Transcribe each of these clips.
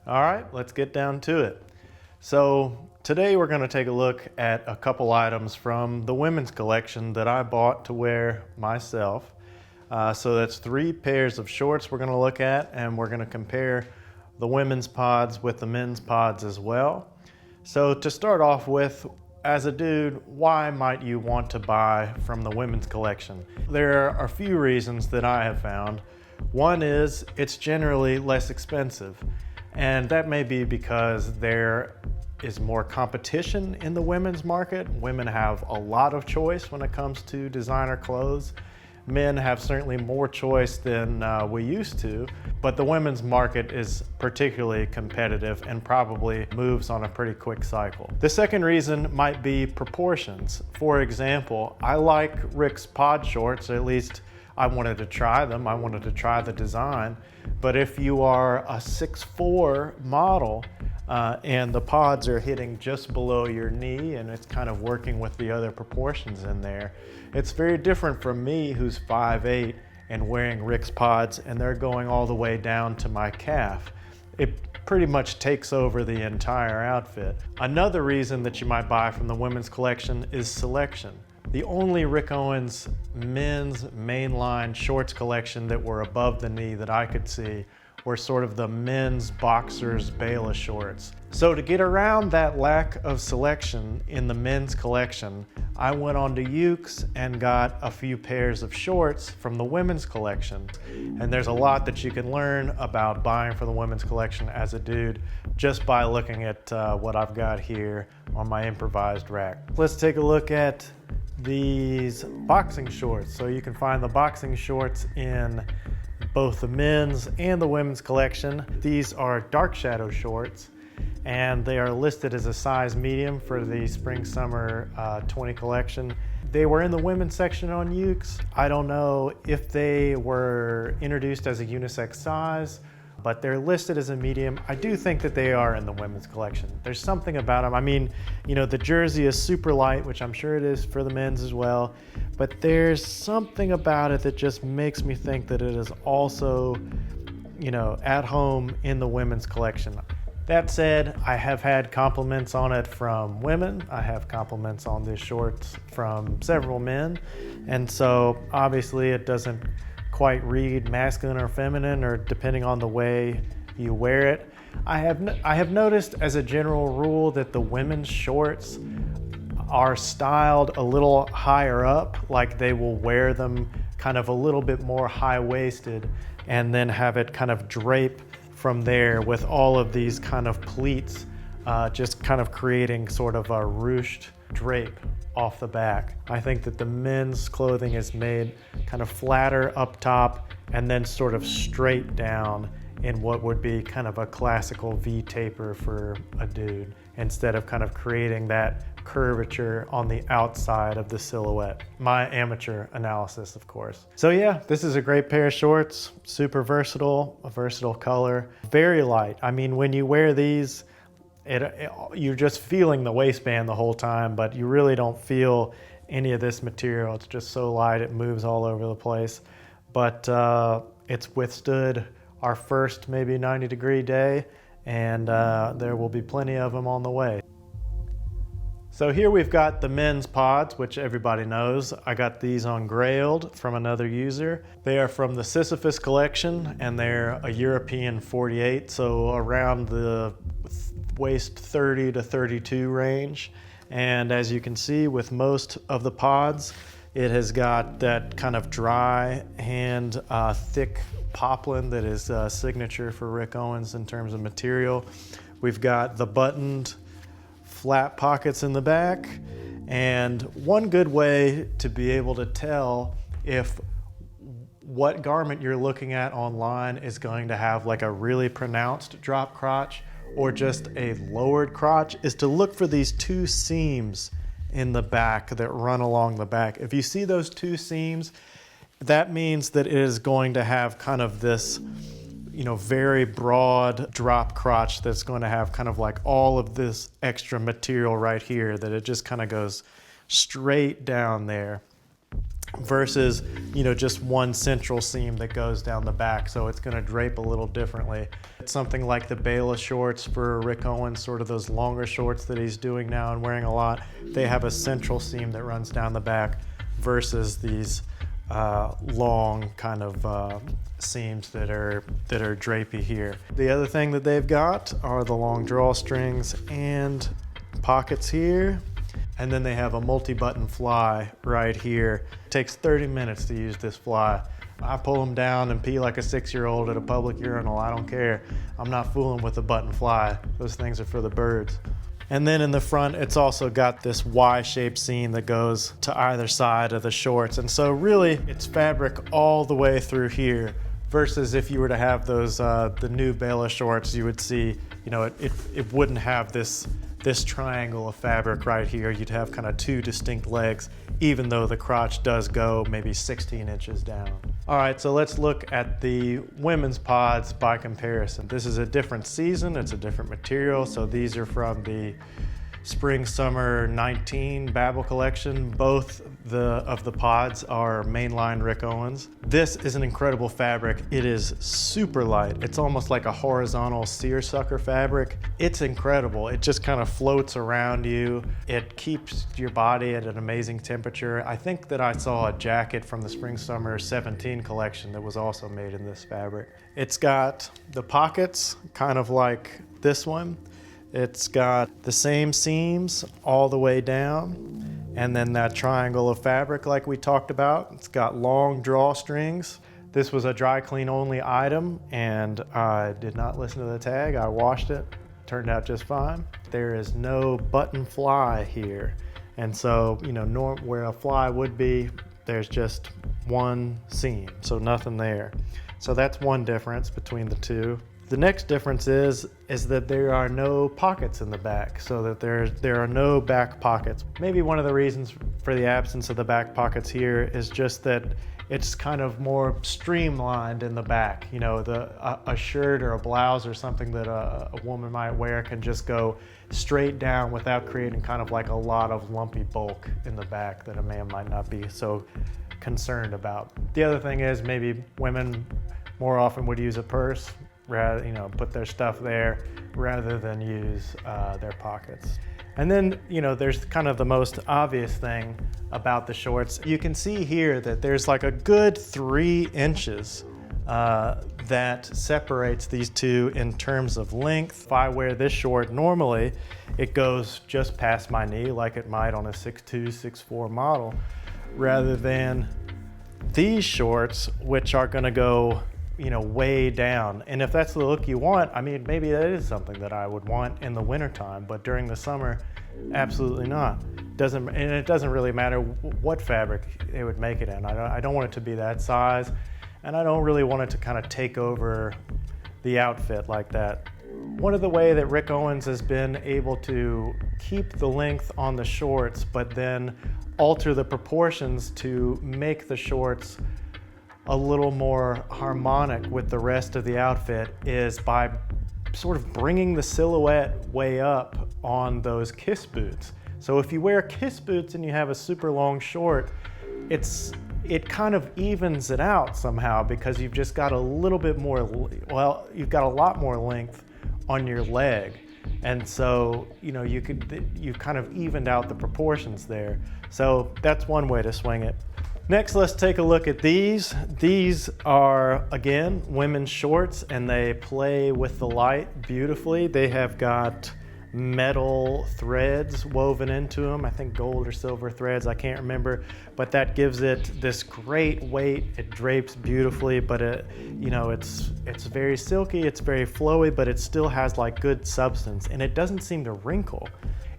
All right, let's get down to it. So today we're going to take a look at a couple items from the women's collection that I bought to wear myself. So that's 3 pairs of shorts we're going to look at, and we're going to compare the women's pods with the men's pods as well. So to start off with, as a dude, why might you want to buy from the women's collection? There are a few reasons that I have found. One is it's generally less expensive, and that may be because there is more competition in the women's market. Women have a lot of choice when it comes to designer clothes. Men have certainly more choice than we used to, but the women's market is particularly competitive and probably moves on a pretty quick cycle. The second reason might be proportions. For example, I like Rick's pod shorts, at least I wanted to try them. I wanted to try the design. But if you are a 6'4" model and the pods are hitting just below your knee and it's kind of working with the other proportions in there, it's very different from me who's 5'8" and wearing Rick's pods and they're going all the way down to my calf. It pretty much takes over the entire outfit. Another reason that you might buy from the women's collection is selection. The only Rick Owens men's mainline shorts collection that were above the knee that I could see were sort of the men's boxers Bela shorts. So to get around that lack of selection in the men's collection, I went on to Ukes and got a few pairs of shorts from the women's collection. And there's a lot that you can learn about buying for the women's collection as a dude just by looking at what I've got here on my improvised rack. Let's take a look at these boxing shorts. So you can find the boxing shorts in both the men's and the women's collection. These are dark shadow shorts, and they are listed as a size medium for the spring summer 20 collection. They were in the women's section on Ukes. I don't know if they were introduced as a unisex size, but they're listed as a medium. I do think that they are in the women's collection. There's something about them. I mean, you know, the jersey is super light, which I'm sure it is for the men's as well, but there's something about it that just makes me think that it is also, you know, at home in the women's collection. That said, I have had compliments on it from women. I have compliments on these shorts from several men. And so obviously it doesn't quite read masculine or feminine, or depending on the way you wear it. I have noticed as a general rule that the women's shorts are styled a little higher up, like they will wear them kind of a little bit more high-waisted and then have it kind of drape from there with all of these kind of pleats, just kind of creating sort of a ruched drape off the back. I think that the men's clothing is made kind of flatter up top and then sort of straight down in what would be kind of a classical V taper for a dude, instead of kind of creating that curvature on the outside of the silhouette. My amateur analysis, of course. So yeah, this is a great pair of shorts, super versatile, a versatile color, very light. I mean, when you wear these, you're just feeling the waistband the whole time, but you really don't feel any of this material. It's just so light, it moves all over the place. But it's withstood our first maybe 90-degree day, and there will be plenty of them on the way. So here we've got the men's pods, which everybody knows. I got these on Grailed from another user. They are from the Sisyphus collection, and they're a European 48, so around the waist 30 to 32 range. And as you can see with most of the pods, it has got that kind of dry hand, thick poplin that is signature for Rick Owens in terms of material. We've got the buttoned flat pockets in the back, and one good way to be able to tell if what garment you're looking at online is going to have like a really pronounced drop crotch or just a lowered crotch is to look for these 2 seams in the back that run along the back. If you see those 2 seams, that means that it is going to have kind of this, you know, very broad drop crotch that's going to have kind of like all of this extra material right here, that it just kind of goes straight down there. versus, you know, just one central seam that goes down the back. So it's gonna drape a little differently. It's something like the Bela shorts for Rick Owens, sort of those longer shorts that he's doing now and wearing a lot. They have a central seam that runs down the back versus these long kind of seams that are drapey here. The other thing that they've got are the long drawstrings and pockets here. And then they have a multi-button fly right here. It takes 30 minutes to use this fly. I pull them down and pee like a 6-year-old at a public urinal. I don't care. I'm not fooling with a button fly. Those things are for the birds. And then in the front, it's also got this Y-shaped seam that goes to either side of the shorts. And so really, it's fabric all the way through here, versus if you were to have those, the new Bela shorts, you would see, you know, it wouldn't have this triangle of fabric right here. You'd have kind of two distinct legs, even though the crotch does go maybe 16 inches down. All right, so let's look at the women's pods by comparison. This is a different season, it's a different material. So these are from the Spring Summer 19 Babel collection. Both of the pods are mainline Rick Owens. This is an incredible fabric. It is super light. It's almost like a horizontal seersucker fabric. It's incredible. It just kind of floats around you. It keeps your body at an amazing temperature. I think that I saw a jacket from the Spring Summer 17 collection that was also made in this fabric. It's got the pockets kind of like this one. It's got the same seams all the way down, and then that triangle of fabric like we talked about. It's got long drawstrings. This was a dry clean only item, and I did not listen to the tag. I washed it, turned out just fine. There is no button fly here, and so, you know, where a fly would be, there's just one seam, so nothing there. So that's one difference between the two. The next difference is that there are no pockets in the back, so that there are no back pockets. Maybe one of the reasons for the absence of the back pockets here is just that it's kind of more streamlined in the back. You know, a shirt or a blouse or something that a woman might wear can just go straight down without creating kind of like a lot of lumpy bulk in the back that a man might not be so concerned about. The other thing is maybe women more often would use a purse, rather, you know, put their stuff there rather than use their pockets. And then, you know, there's kind of the most obvious thing about the shorts. You can see here that there's like a good 3 inches that separates these two in terms of length. If I wear this short normally, it goes just past my knee like it might on a 6'2", 6'4" model, rather than these shorts, which are gonna go, you know, way down. And if that's the look you want, I mean, maybe that is something that I would want in the wintertime, but during the summer, absolutely not. And it doesn't really matter what fabric they would make it in. I don't want it to be that size, and I don't really want it to kind of take over the outfit like that. One of the ways that Rick Owens has been able to keep the length on the shorts, but then alter the proportions to make the shorts a little more harmonic with the rest of the outfit, is by sort of bringing the silhouette way up on those kiss boots. So if you wear kiss boots and you have a super long short, it kind of evens it out somehow, because you've just got a little bit more, well, you've got a lot more length on your leg. And so, you know, you've kind of evened out the proportions there. So that's one way to swing it. Next, let's take a look at these. These are, again, women's shorts, and they play with the light beautifully. They have got metal threads woven into them. I think gold or silver threads, I can't remember, but that gives it this great weight. It drapes beautifully, but it's very silky, it's very flowy, but it still has like good substance, and it doesn't seem to wrinkle.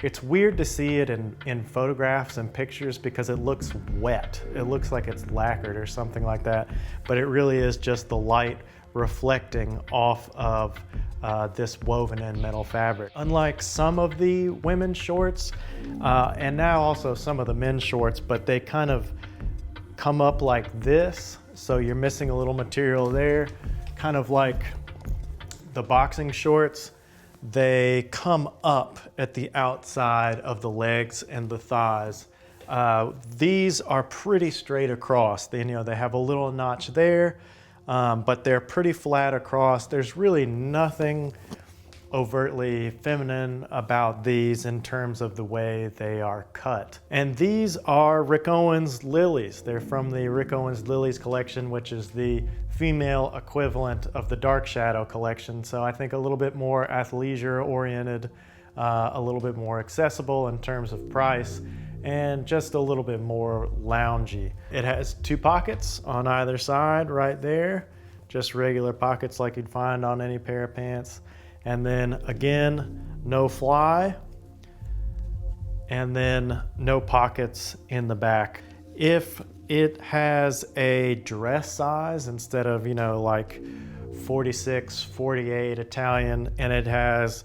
It's weird to see it in photographs and pictures because it looks wet. It looks like it's lacquered or something like that, but it really is just the light reflecting off of this woven in metal fabric. Unlike some of the women's shorts, and now also some of the men's shorts, but they kind of come up like this, so you're missing a little material there, kind of like the boxing shorts. They come up at the outside of the legs and the thighs, These are pretty straight across. They have a little notch there, but they're pretty flat across. There's really nothing overtly feminine about these in terms of the way they are cut. And these are Rick Owens Lilies. They're from the Rick Owens Lilies collection, which is the female equivalent of the Dark Shadow collection. So I think a little bit more athleisure oriented, a little bit more accessible in terms of price, and just a little bit more loungy. It has 2 pockets on either side right there, just regular pockets like you'd find on any pair of pants. And then again, no fly, and then no pockets in the back. If it has a dress size instead of, like 46, 48 Italian, and it has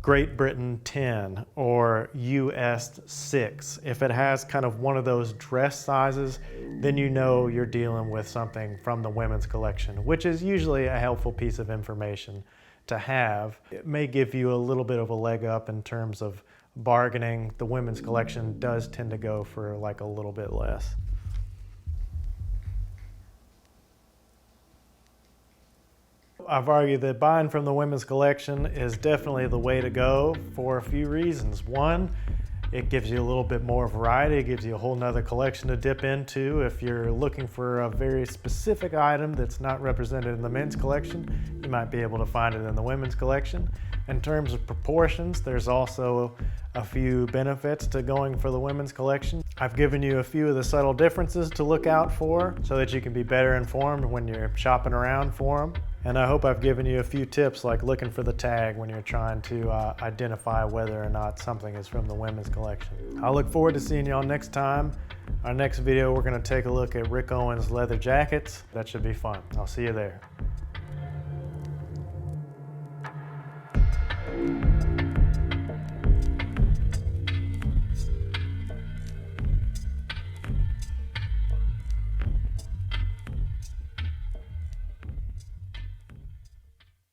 Great Britain 10 or US 6, if it has kind of one of those dress sizes, then you're dealing with something from the women's collection, which is usually a helpful piece of information to have. It may give you a little bit of a leg up in terms of bargaining. The women's collection does tend to go for like a little bit less. I've argued that buying from the women's collection is definitely the way to go for a few reasons. One, it gives you a little bit more variety. It gives you a whole nother collection to dip into. If you're looking for a very specific item that's not represented in the men's collection, you might be able to find it in the women's collection. In terms of proportions, there's also a few benefits to going for the women's collection. I've given you a few of the subtle differences to look out for so that you can be better informed when you're shopping around for them. And I hope I've given you a few tips like looking for the tag when you're trying to identify whether or not something is from the women's collection. I look forward to seeing y'all next time. Our next video, we're going to take a look at Rick Owens leather jackets. That should be fun. I'll see you there.